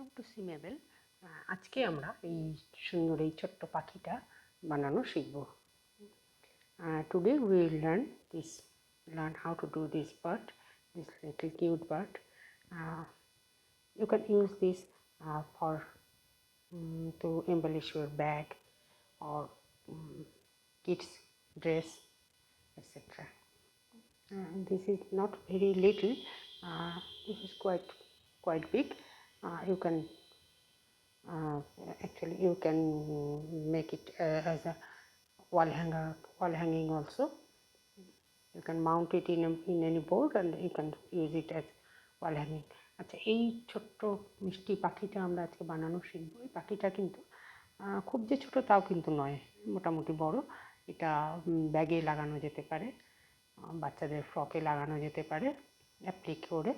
Welcome to সিমেবেল। আজকে আমরা এই সুন্দর এই ছোট্ট পাখিটা বানানো শিখব। Today we will learn how to do this bird, this little cute bird. You can use this for to embellish your bag or kids dress, etc. This is not very little, this is quite big. You can actually you can make it as a wall hanging also. You can mount it in any board and you can use it as wall hanging. আচ্ছা, এই ছোট্ট মিষ্টি পাখিটা আমরা আজকে বানানো শিখবো। এই পাখিটা কিন্তু খুব যে ছোট তাও কিন্তু নয়, মোটামুটি বড়। এটা ব্যাগে লাগানো যেতে পারে, বাচ্চাদের ফ্রকে লাগানো যেতে পারে অ্যাপ্লিক করে,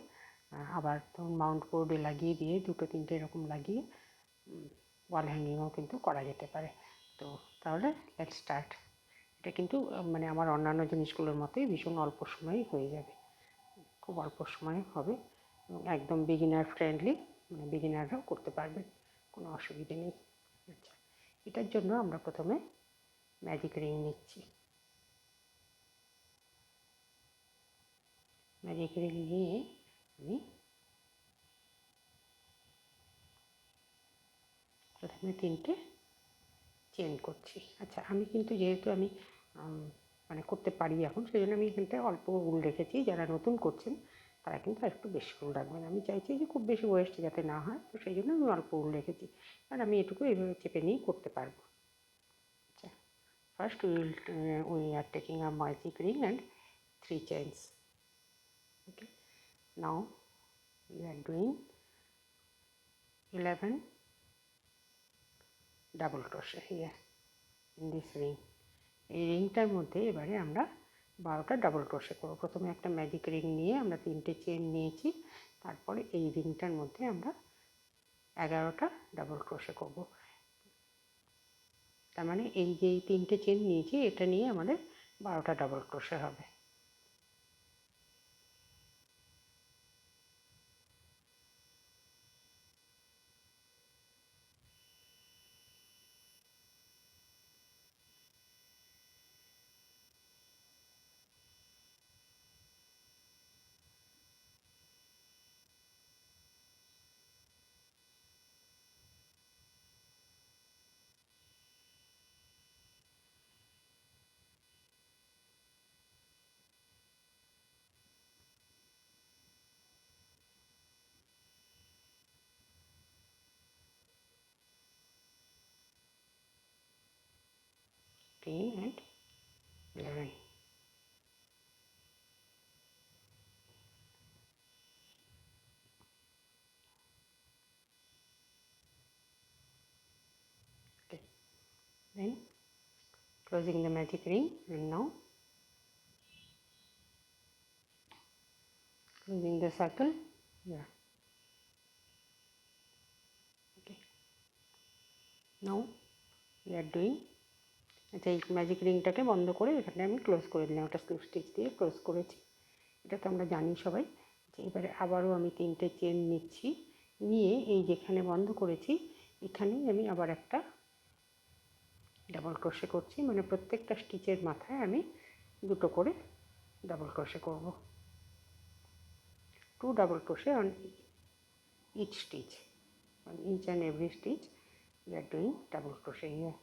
আবার ধরুন মাউন্ট বোর্ডে লাগিয়ে দিয়ে দুটো তিনটে এরকম লাগিয়ে ওয়াল হ্যাঙ্গিংও কিন্তু করা যেতে পারে। তো তাহলে লেটস স্টার্ট। এটা কিন্তু মানে আমার অন্যান্য জিনিসগুলোর মতোই ভীষণ অল্প সময়েই হয়ে যাবে, খুব অল্প সময় হবে এবং একদম বিগিনার ফ্রেন্ডলি, মানে বিগিনাররাও করতে পারবেন, কোনো অসুবিধে নেই। আচ্ছা, এটার জন্য আমরা প্রথমে ম্যাজিক রিং নিচ্ছি। ম্যাজিক রিং নিয়ে আমি প্রথমে তিনটে চেন করছি। আচ্ছা, আমি কিন্তু যেহেতু আমি মানে করতে পারি এখন, সেই জন্য আমি এখানটায় অল্প উল রেখেছি। যারা নতুন করছেন তারা কিন্তু একটু বেশি উল রাখবেন। আমি চাইছি যে খুব বেশি ওয়েস্ট যাতে না হয়, তো সেই জন্য আমি অল্প উল রেখেছি, আর আমি এটুকু এইভাবে চেপে নিয়েই করতে পারবো। আচ্ছা, first we are taking a magic ring and 3 chains. Okay, now we are doing 11 double crochet here in this ring. এই রিংটার মধ্যে এবারে আমরা 12টা ডাবল ক্রোশে করব। প্রথমে একটা ম্যাজিক রিং নিয়ে আমরা 3টে চেন নিয়েছি, তারপরে এই রিংটার মধ্যে আমরা 11টা ডাবল ক্রোশে করব। তার মানে এই যে 3টে চেন নিয়েছি, এটা নিয়ে আমাদের 12টা ডাবল ক্রোশে হবে। Ten and 11. Okay, then closing the magic ring, and now closing the circle. Yeah. Okay, now we are doing, আচ্ছা, এই ম্যাজিক রিংটাকে বন্ধ করে এখানে আমি ক্লোজ করে দিলাম, একটা স্লিপ স্টিচ দিয়ে ক্লোজ করেছি। এটা তো আমরা জানি সবাই। যে এবারে আবারও আমি 3টে চেন নিচ্ছি, নিয়ে এই যেখানে বন্ধ করেছি এখানেই আমি আবার একটা ডাবল ক্রোশে করছি। মানে প্রত্যেকটা স্টিচের মাথায় আমি দুটো করে ডাবল ক্রোশে করব। 2 double crochet on each stitch, on each and every stitch we are doing double crochet here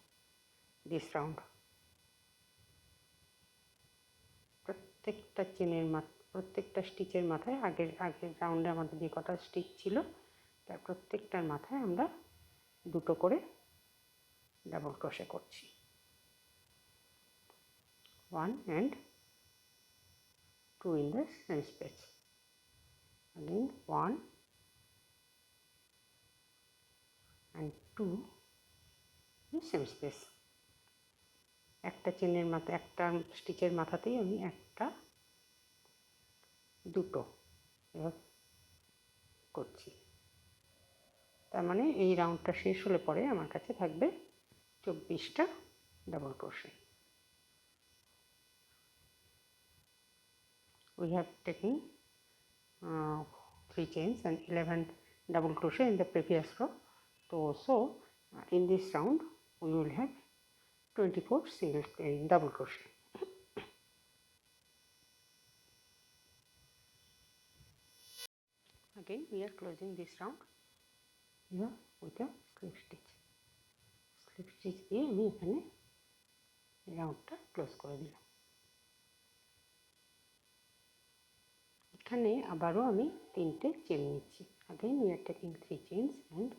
this round. প্রত্যেকটা চেনের প্রত্যেকটা স্টিচের মাথায় আগের রাউন্ডে আমাদের যে কটা স্টিচ ছিল তার প্রত্যেকটার মাথায় আমরা দুটো করে ডাবল ক্রোশে করছি। 1 and 2 in the same space, again 1 and 2 in the same space. একটা চেনের মাথা, একটা স্টিচের মাথাতেই আমি একটা দুটো এবার করছি। তার মানে এই রাউন্ডটা শেষ হলে পরে আমার কাছে থাকবে 24টা double crochet. We have taken 3 chains and 11 double crochet in the previous row. So in this round we will have 24 single double crochet. Again we are closing this round here with a slip stitch. Slip stitch দিয়ে আমি এখানে রাউন্ডটা close করে দিলাম। এখানে আবারও আমি 3টে চেন নিচ্ছি। Again we are taking 3 chains and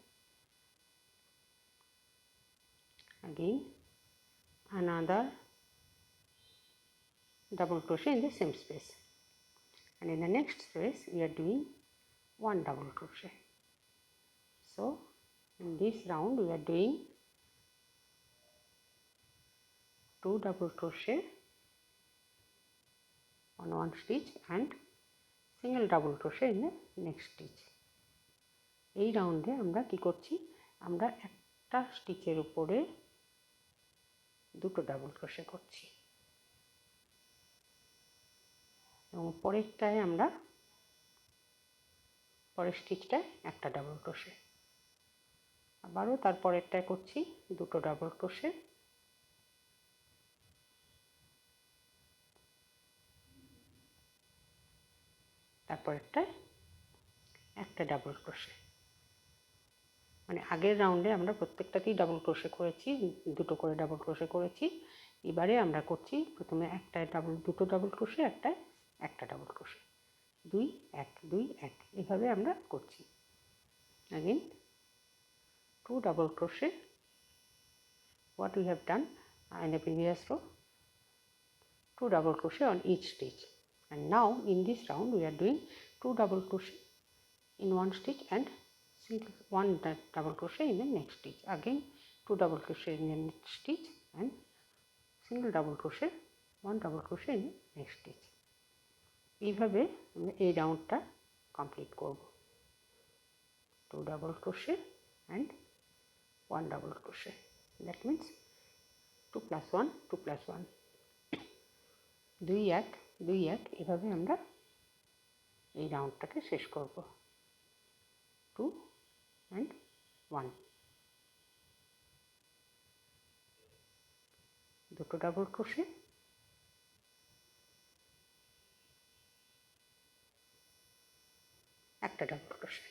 again another double crochet in the same space, and in the next space we are doing 1 double crochet. So in this round we are doing 2 double crochet on one stitch and single double crochet in the next stitch. এই রাউন্ডে আমরা কি করছি, আমরা একটা স্টিচের উপরে দুটো ডাবল ক্রোশে করছি এবং পরেরটায় আমরা পরের স্টিচটায় একটা ডাবল ক্রোশে, আবারও তারপরেরটায় করছি দুটো ডাবল ক্রোশে, তারপরেরটায় একটা ডাবল ক্রোশে। মানে আগের রাউন্ডে আমরা প্রত্যেকটাতেই ডাবল ক্রোশে করেছি, দুটো করে ডাবল ক্রোশে করেছি। এবারে আমরা করছি প্রথমে একটায় দুটো ডাবল ক্রোশে, একটায় একটা ডাবল ক্রোশে, 2 1 2 1 এভাবে আমরা করছি। Again 2 double crochet what we have done in the previous row, 2 double crochet on each stitch, and now in this round we are doing 2 double crochet in one stitch and one double crochet in the next stitch. Again 2 double crochet in the next stitch and single double crochet, 1 double crochet in the next stitch. এইভাবে আমরা এই রাউন্ডটা complete করব। 2 double crochet and 1 double crochet, that means 2 plus 1 2 plus 1 2 1 2 1 এভাবে আমরা এই রাউন্ডটাকে শেষ করব। 2 and 1 দুটো ডাবল ক্রোশে, একটা ডাবল ক্রোশে,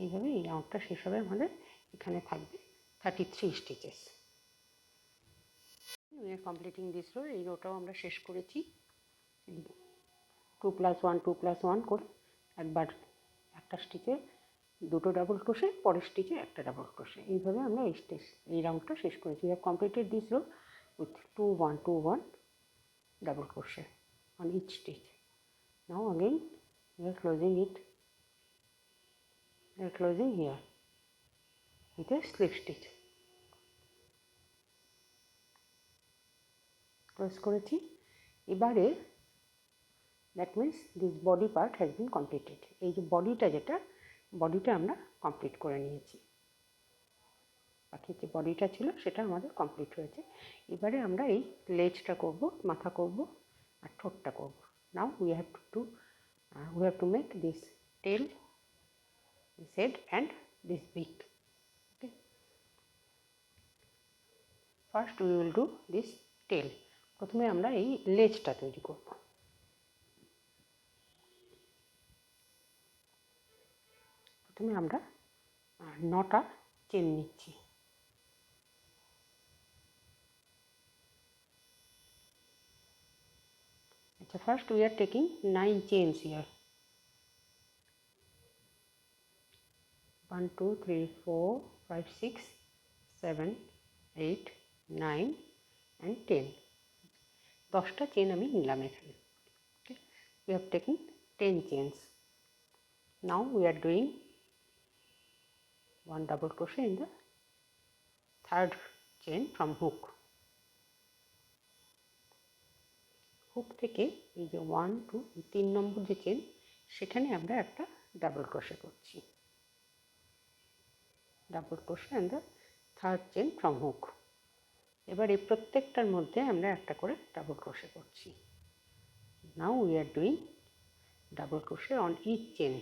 এইভাবে এই রাউন্ডটা শেষ হবে। আমাদের এখানে থাকবে 33 stitches. we are completing this row, এই রোটাও আমরা শেষ করেছি। 2 plus 1 2 plus 1 করে একবার একটা স্টিচে দুটো ডাবল ক্রোশে, পরের স্টিচে একটা ডাবল ক্রোশে, এইভাবে আমরা এই রাউন্ডটা শেষ করেছি। we have completed this row with 2 1 2 1 double crochet on each stitch. Now again we are closing it, we are closing here with a slip stitch. Close করেছি। এবারে that means this body part has been completed. এই যে বডিটা আমরা complete করে নিয়েছি, বাকি যে বডিটা ছিল সেটা আমাদের কমপ্লিট হয়েছে। এবারে আমরা এই লেজটা করব, মাথা করব আর ঠোঁটটা করব। নাও we have to make this tail, this head and this beak. Okay, first we will do this tail. প্রথমে আমরা এই লেজটা তৈরি করব। প্রথমে আমরা 9টা চেন নিচ্ছি। আচ্ছা, first we are taking 9 chains here. 1 2 3 4 5 6 7 8 9 and 10. 10টা চেন আমি নিলাম এখানে। Okay, we have taken 10 chains. Now we are doing 1 double crochet in the third chain from hook. Hook থেকে এই যে 1 2 3 নম্বর যে চেন, সেখানে আমরা একটা ডাবল ক্রোশে করছি। Double crochet and the third chain from hook. এবার এই প্রত্যেকটার মধ্যে আমরা একটা করে ডাবল ক্রোশে করছি। Now we are doing double crochet on each chain.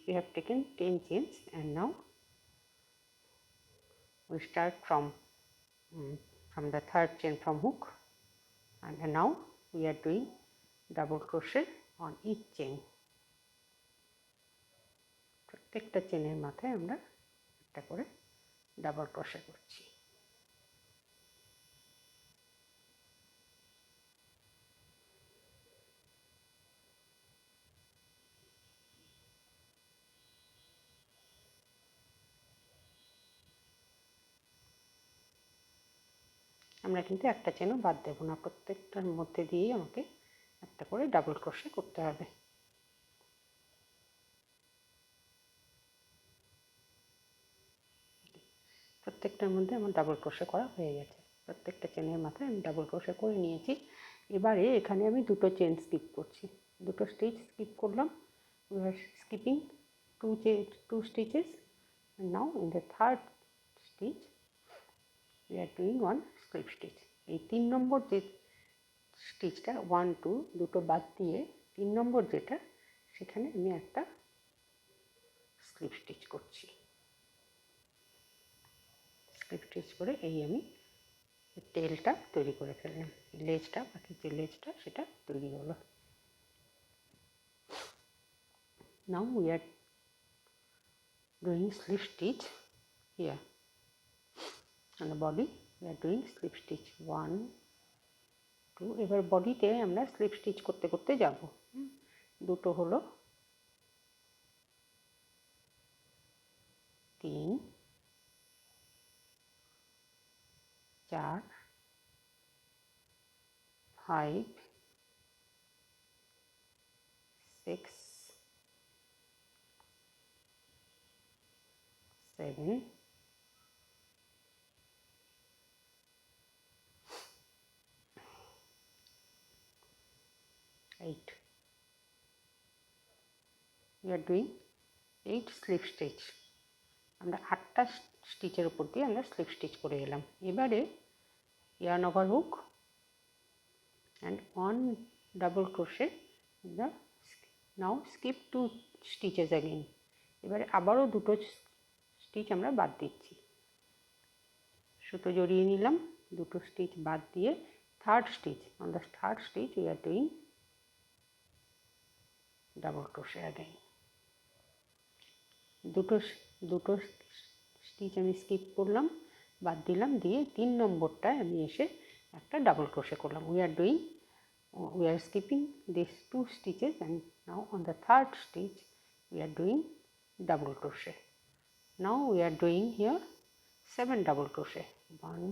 we have taken 10 chains, and now we start from the third chain from hook, and now we are doing double crochet on each chain. প্রত্যেকটা চেনের মাথায় আমরা একটা করে double crochet করছি। আমরা কিন্তু একটা চেনও বাদ দেব না, প্রত্যেকটার মধ্যে দিয়েই আমাকে একটা করে ডাবল ক্রোশে করতে হবে। প্রত্যেকটার মধ্যে আমার ডাবল ক্রোশে করা হয়ে গেছে, প্রত্যেকটা চেনের মাথায় আমি ডাবল ক্রোশে করে নিয়েছি। এবারে এখানে আমি দুটো চেন স্কিপ করছি, দুটো স্টিচ স্কিপ করলাম। we are skipping two stitches, and now in the third stitch we are doing one slip stitch. এই 3 নম্বর যে স্টিচটা 1 2 দুটো বাদ দিয়ে 3 নম্বর যেটা, সেখানে আমি একটা স্লিপ স্টিচ করছি। স্লিপ স্টিচ করে এই আমি টেলটা তৈরি করে ফেললাম, লেজটা, বাকি যে লেজটা সেটা তৈরি হলো। Now we are doing slip stitch here on the body. We are doing slip stitch 1 2, এবার বডিতে আমরা স্লিপ স্টিচ করতে করতে যাব। দুটো হলো 3 4 5 6 7 8. We are doing 8 slip stitch. আমরা 8টা স্টিচের উপর দিয়ে আমরা স্লিপ স্টিচ করে এলাম। এবারে yarn over hook and 1 double crochet in the, now skip 2 stitches again. এবারে আবারও দুটো স্টিচ আমরা বাদ দিচ্ছি, সুতো জড়িয়ে নিলাম, দুটো স্টিচ বাদ দিয়ে third stitch, on the third stitch we are doing double crochet again. দুটো স্টিচ আমি স্কিপ করলাম, বাদ দিলাম, দিয়ে 3 নম্বরটায় আমি এসে একটা ডাবল ক্রোশে করলাম। we are skipping these 2 stitches, and now on the third stitch we are doing double crochet. Now we are doing here 7 double crochet, 1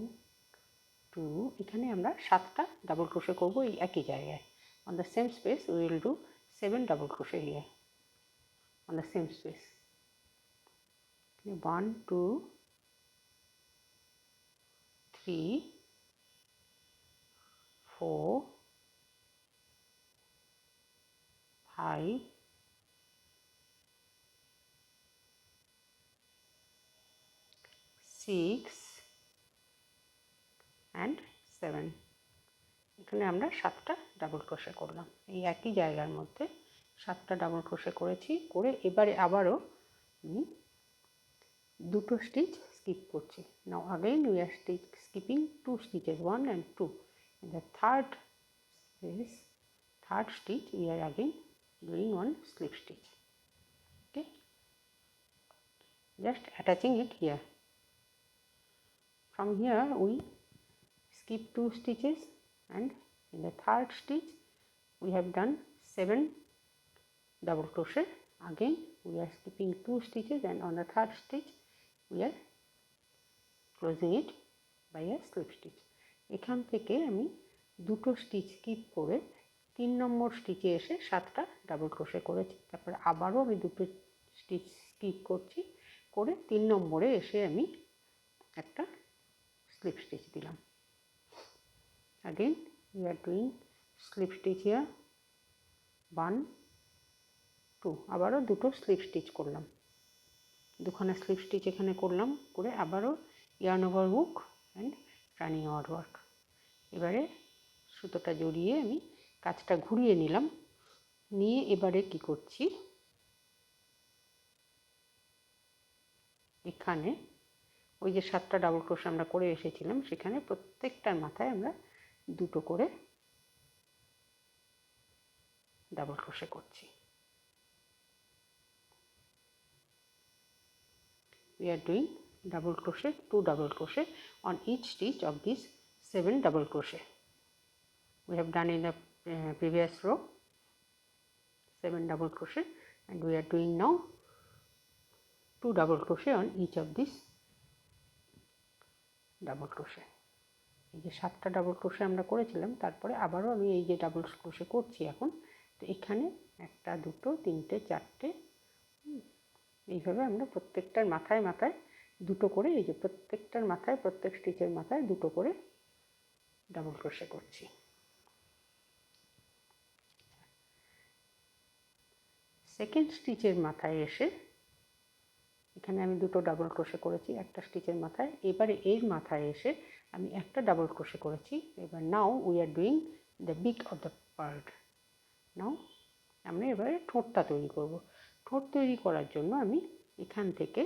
2, এখানে আমরা 7টা ডাবল ক্রোশে করব এই একই জায়গায়। on the same space we will do 7 double crochet here on the same space. 1 2 3 4 5 6 and 7. এখানে আমরা 7টা double crochet করলাম, এই একই জায়গার মধ্যে 7টা ডাবল ক্রোশে করেছি। করে এবারে আবারও আমি দুটো স্টিচ স্কিপ করছি। নাও again we are skipping 2 stitches, 1 and 2. In the third stitch we are again doing one slip stitch. Okay, just attaching it here. From here we skip 2 stitches, and in the third stitch we have done 7 double crochet. Again we are skipping 2 stitches, and on the third stitch we are closing it by a slip stitch. এখান থেকে আমি দুটো stitch skip করে 3 নম্বর স্টিচে এসে 7টা double crochet করেছি। তারপরে আবারও আমি দুটো স্টিচ স্কিপ করছি, করে 3 নম্বরে এসে আমি একটা slip stitch দিলাম। again we are doing slip stitch here 1 2, আবারও দুটো slip stitch করলাম, দুখানা slip stitch এখানে করলাম, করে আবারও yarn over hook and running our work. এবারে সুতোটা জড়িয়ে আমি কাজটা ঘুরিয়ে নিলাম, নিয়ে এবারে কি করছি, এখানে ওই যে 7টা ডাবল ক্রোশে আমরা করে এসেছিলাম, সেখানে প্রত্যেকটার মাথায় আমরা দুটো করে ডাবল ক্রোশে করছি। We are doing double crochet, 2 double crochet on each stitch of this 7 double crochet. We have done in the previous row 7 double crochet, and we are doing now 2 double crochet on each of these double crochet. এই যে 7টা double crochet আমরা করেছিলাম, তারপরে আবারও আমি এই যে double crochet করছি এখন। তো এখানে 1টা 2টো 3টে 4টে, এইভাবে আমরা প্রত্যেকটার মাথায় মাথায় দুটো করে, এই যে প্রত্যেকটার মাথায়, প্রত্যেক স্টিচের মাথায় দুটো করে ডাবল ক্রোশে করছি। সেকেন্ড স্টিচের মাথায় এসে এখানে আমি দুটো ডাবল ক্রোশে করেছি একটা স্টিচের মাথায়। এবারে এর মাথায় এসে আমি একটা ডাবল ক্রোশে করেছি। এবার নাও উই আর ডুইং দ্য বিক অফ দ্য বার্ড। নাও আমরা এবারে ঠোঁটটা তৈরি করব। ঠোঁট তৈরি করার জন্য আমি এখান থেকে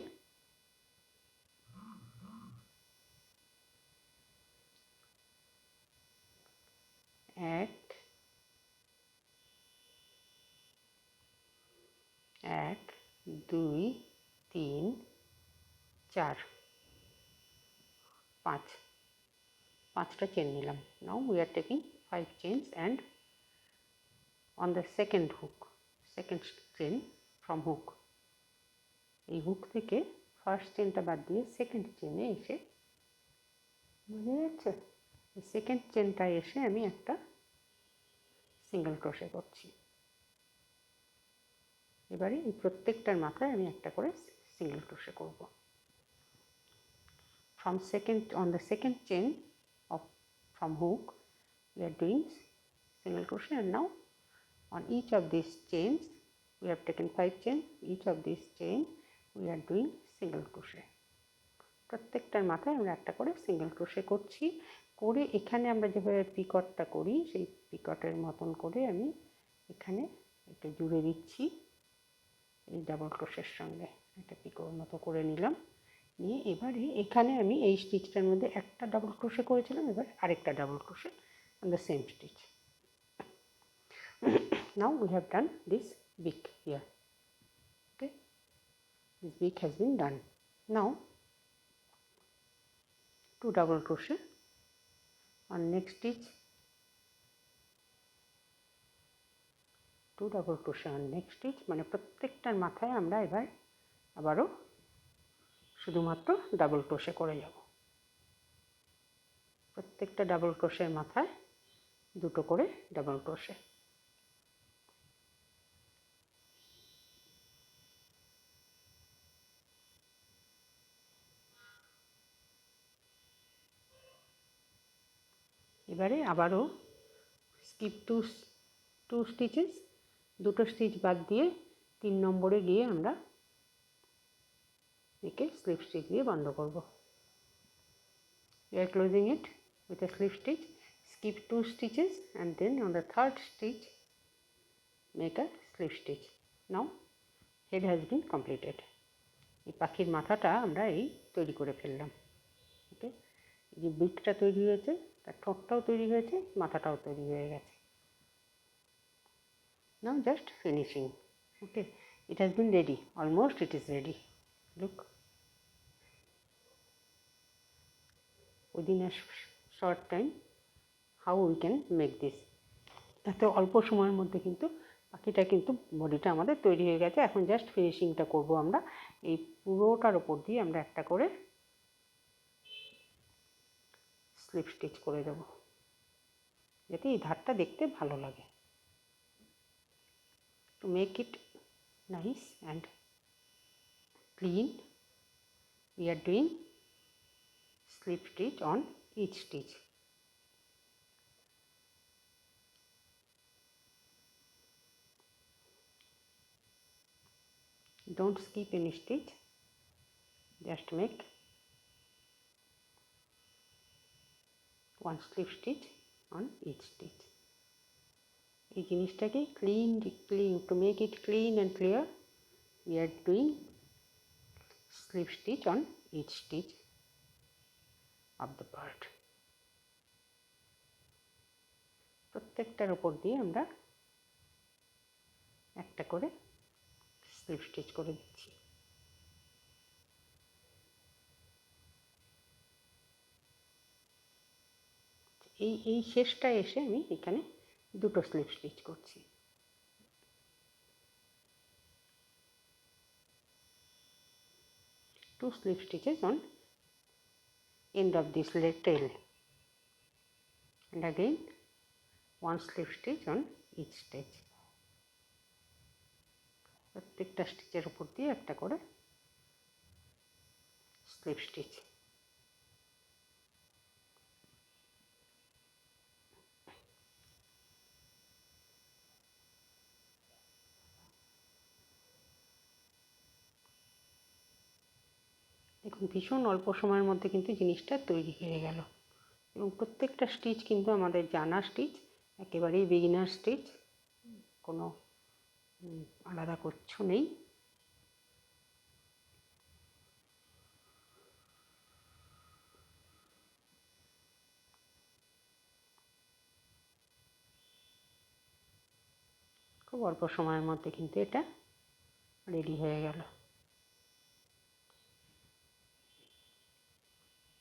এক 2 3 4 5টা চেন নিলাম। নাও we are taking 5 chains and on the second chain from hook, এই হুক থেকে ফার্স্ট চেনটা বাদ দিয়ে সেকেন্ড চেনে এসে, বোঝা যাচ্ছে, এই সেকেন্ড চেনটায় এসে আমি একটা সিঙ্গেল ক্রোশে করছি। এবারে এই প্রত্যেকটার মাথায় আমি একটা করে সিঙ্গেল ক্রোশে করব। on the second chain from hook we are doing single crochet, and now on each of these chains we have taken 5 chains. Each of these chain we are doing single crochet. প্রত্যেকটার মাথায় আমরা একটা করে single crochet করছি। করে এখানে আমরা যেভাবে পিকটটা করি সেই পিকটের মতন করে আমি এখানে এটা জুড়ে দিচ্ছি এই ডাবল ক্রোশের সঙ্গে। একটা পিকোর মতো করে নিলাম, নিয়ে এবারে এখানে আমি এই স্টিচটার মধ্যে একটা ডাবল ক্রোশে করেছিলাম, এবার আরেকটা double crochet on the same stitch. Now we have done this beak here. Okay, this beak has been done. Now 2 double crochet on next stitch, 2 double crochet on next stitch, মানে প্রত্যেকটার মাথায় আমরা এবার আবারও শুধুমাত্র ডাবল ক্রোশে করে যাব। প্রত্যেকটা ডাবল ক্রোশের মাথায় দুটো করে ডাবল ক্রোশে। এবারে আবারও স্কিপ টু স্টিচেস, দুটো স্টিচ বাদ দিয়ে 3 নম্বরে গিয়ে আমরা একে স্লিপ স্টিচ দিয়ে বন্ধ করব। We are closing it with a slip stitch, skip 2 stitches, and then on the third stitch make a slip stitch. Now head has been completed. এই পাখির মাথাটা আমরা এই তৈরি করে ফেললাম। ওকে, এই যে বিকটা তৈরি হয়েছে, তার ঠোঁটটাও তৈরি হয়েছে, মাথাটাও তৈরি হয়ে গেছে। Now just finishing. Okay, it has been ready, almost it is ready. Look, within a short time how we can make this. এত অল্প সময়ের মধ্যে কিন্তু পাখিটা কিন্তু বডিটা আমাদের তৈরি হয়ে গেছে। এখন জাস্ট ফিনিশিংটা করব আমরা। এই পুরোটার ওপর দিয়ে আমরা একটা করে স্লিপ স্টিচ করে দেব, যাতে এই ধারটা দেখতে ভালো লাগে। To make it nice and clean, we are doing slip stitch on each stitch. Don't skip any stitch, just make one slip stitch on each stitch. এই জিনিসটাকে clean to make it clean and clear, we are doing slip stitch on each stitch of the part. প্রত্যেকটার উপর দিয়ে আমরা একটা করে slip stitch করে দিচ্ছি। এই শেষটা এসে আমি এখানে দুটো স্লিপ স্টিচ করছি। Two slip stitches on end of this tail, and again one slip stitch on each stitch. প্রত্যেকটা স্টিচের উপর দিয়ে একটা করে স্লিপ স্টিচ। দেখুন ভীষণ অল্প সময়ের মধ্যে কিন্তু জিনিসটা তৈরি হয়ে গেল, এবং প্রত্যেকটা স্টিচ কিন্তু আমাদের জানা স্টিচ, একেবারেই বিগিনার স্টিচ, কোনো আলাদা কিছু নেই। খুব অল্প সময়ের মধ্যে কিন্তু এটা রেডি হয়ে গেল।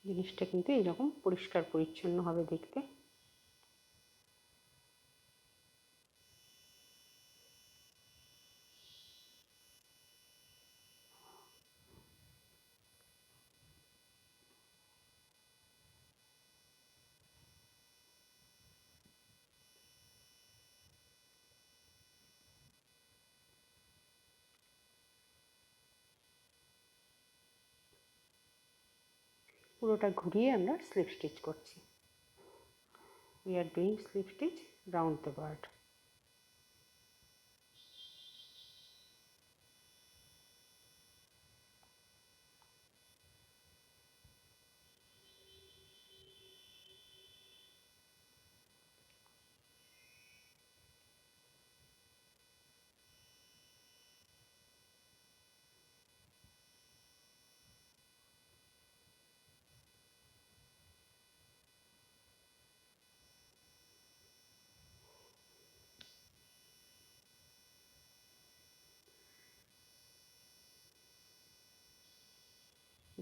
জিনিসটা কিন্তু এইরকম পরিষ্কার পরিচ্ছন্ন হবে দেখতে। পুরোটা ঘুরিয়ে আমরা স্লিপ স্টিচ করছি। We are doing slip stitch round the bird.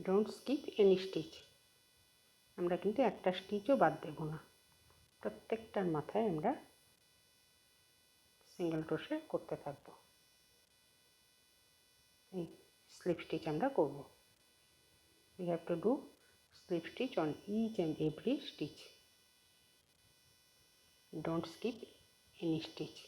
Don't skip any stitch. আমরা কিন্তু একটা স্টিচও বাদ দেব না, প্রত্যেকটার মাথায় আমরা সিঙ্গেল ক্রোশে করতে থাকব। এই স্লিপ স্টিচ আমরা করব। We have to do slip stitch on each and every stitch. Don't skip any stitch.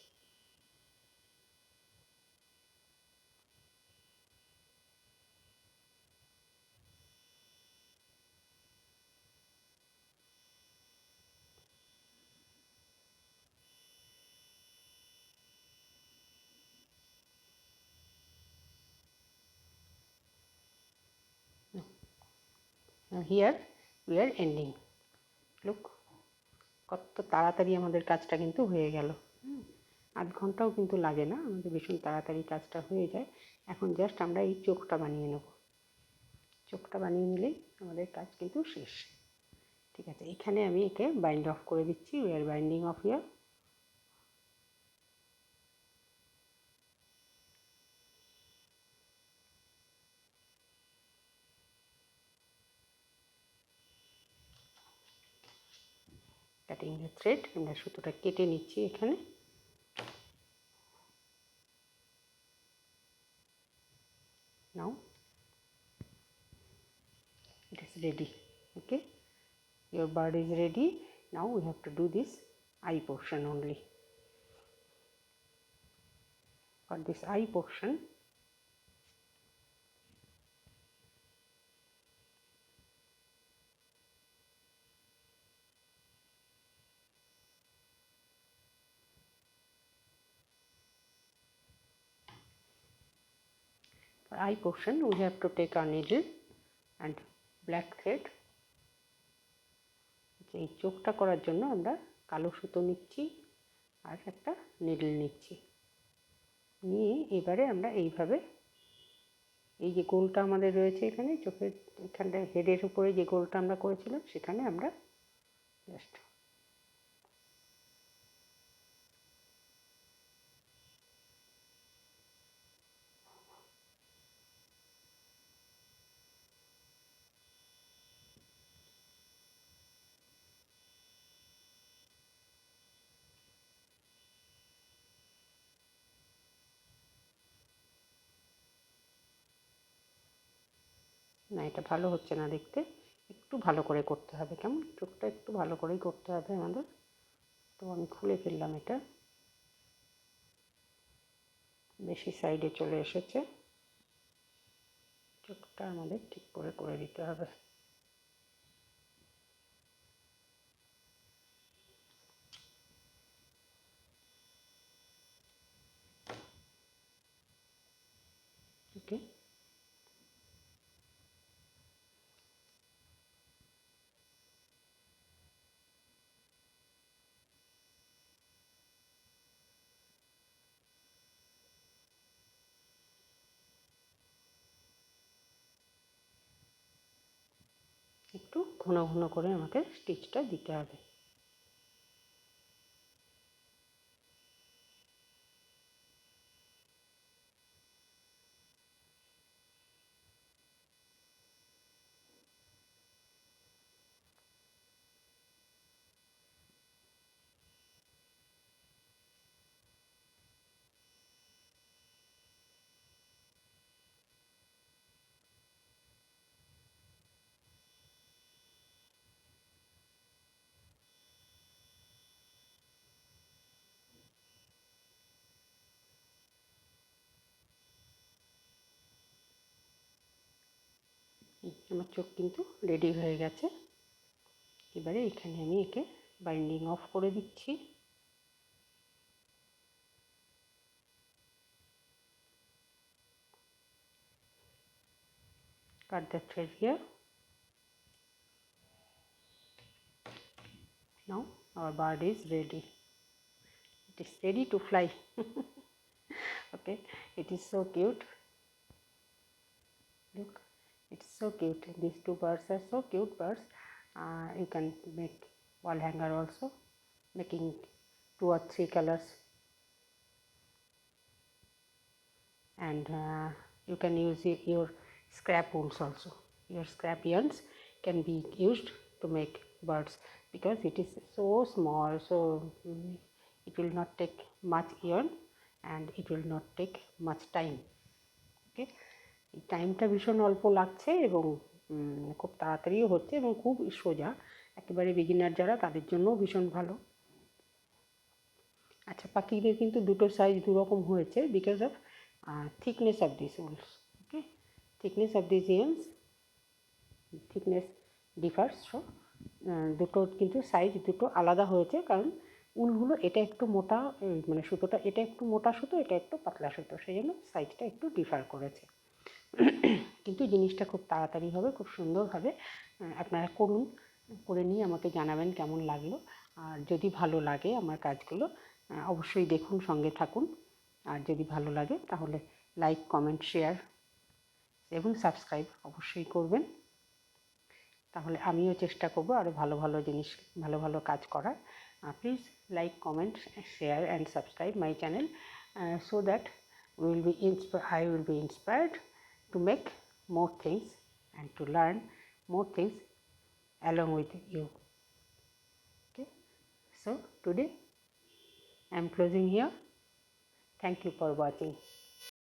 Now here we are ending. Look, কত তাড়াতাড়ি আমাদের কাজটা কিন্তু হয়ে গেল। আধ ঘন্টাও কিন্তু লাগে না, আমাদের ভীষণ তাড়াতাড়ি কাজটা হয়ে যায়। এখন জাস্ট আমরা এই চোখটা বানিয়ে নেব। চোখটা বানিয়ে নিলেই আমাদের কাজ কিন্তু শেষ। ঠিক আছে, এখানে আমি একে বাইন্ড অফ করে দিচ্ছি। We are binding of here. Cutting the thread, আমরা সুতোটা কেটে নিচ্ছি এখানে। Now it is ready. Okay, your bird is ready. Now we have to do this eye portion only. For this eye portion, we have to take our needle and black thread. এই চোখটা করার জন্য আমরা কালো সুতো নিচ্ছি আর একটা needle নিচ্ছি। নিয়ে এবারে আমরা এইভাবে এই যে গোলটা আমাদের রয়েছে এখানে চোখের এখানটা হেডের উপরে যে গোলটা আমরা করেছিলাম সেখানে আমরা জাস্ট না, এটা ভালো হচ্ছে না দেখতে, একটু ভালো করে করতে হবে, কেমন চোখটা একটু ভালো করেই করতে হবে আমাদের। তো আমি খুলে ফেললাম, এটা বেশি সাইডে চলে এসেছে, চোখটা আমাদের ঠিক করে করে দিতে হবে। ওকে, একটু ঘন ঘন করে আমাকে স্টিচটা দিতে হবে। আমার চোখ কিন্তু রেডি হয়ে গেছে। এবারে এখানে আমি একে বাইন্ডিং অফ করে দিচ্ছি। Cut the thread here. Now our bird is ready. It is ready to fly. Okay, it is so cute. Look, it's so cute. These two birds are so cute birds. You can make wall hanger also, making 2 or 3 colors, and you can use your scrap wools also. Your scrap yarns can be used to make birds, because it is so small, so it will not take much yarn and it will not take much time. Okay, এই টাইমটা ভীষণ অল্প লাগছে এবং খুব তাড়াতাড়িও হচ্ছে এবং খুব সোজা, একেবারে বিগিনার যারা তাদের জন্যও ভীষণ ভালো। আচ্ছা, পাখিদের কিন্তু দুটো সাইজ দুরকম হয়েছে, because of thickness of these wools. Okay, thickness of these yarns, thickness differs. So দুটো কিন্তু সাইজ দুটো আলাদা হয়েছে, কারণ উলগুলো এটা একটু মোটা, মানে সুতোটা এটা একটু মোটা সুতো, এটা একটু পাতলা সুতো, সেই জন্য সাইজটা একটু ডিফার করেছে। কিন্তু জিনিসটা খুব তাড়াতাড়ি হবে, খুব সুন্দর হবে। আপনারা করুন, করে নিয়ে আমাকে জানাবেন কেমন লাগলো। আর যদি ভালো লাগে আমার কাজগুলো অবশ্যই দেখুন, সঙ্গে থাকুন। আর যদি ভালো লাগে তাহলে লাইক, কমেন্ট, শেয়ার এবং সাবস্ক্রাইব অবশ্যই করবেন। তাহলে আমিও চেষ্টা করব আরও ভালো ভালো জিনিস, ভালো ভালো কাজ করার। Please like, comment, share and subscribe my channel, so that I will be inspired to make more things and to learn more things along with you. Okay, so today I am closing here. Thank you for watching.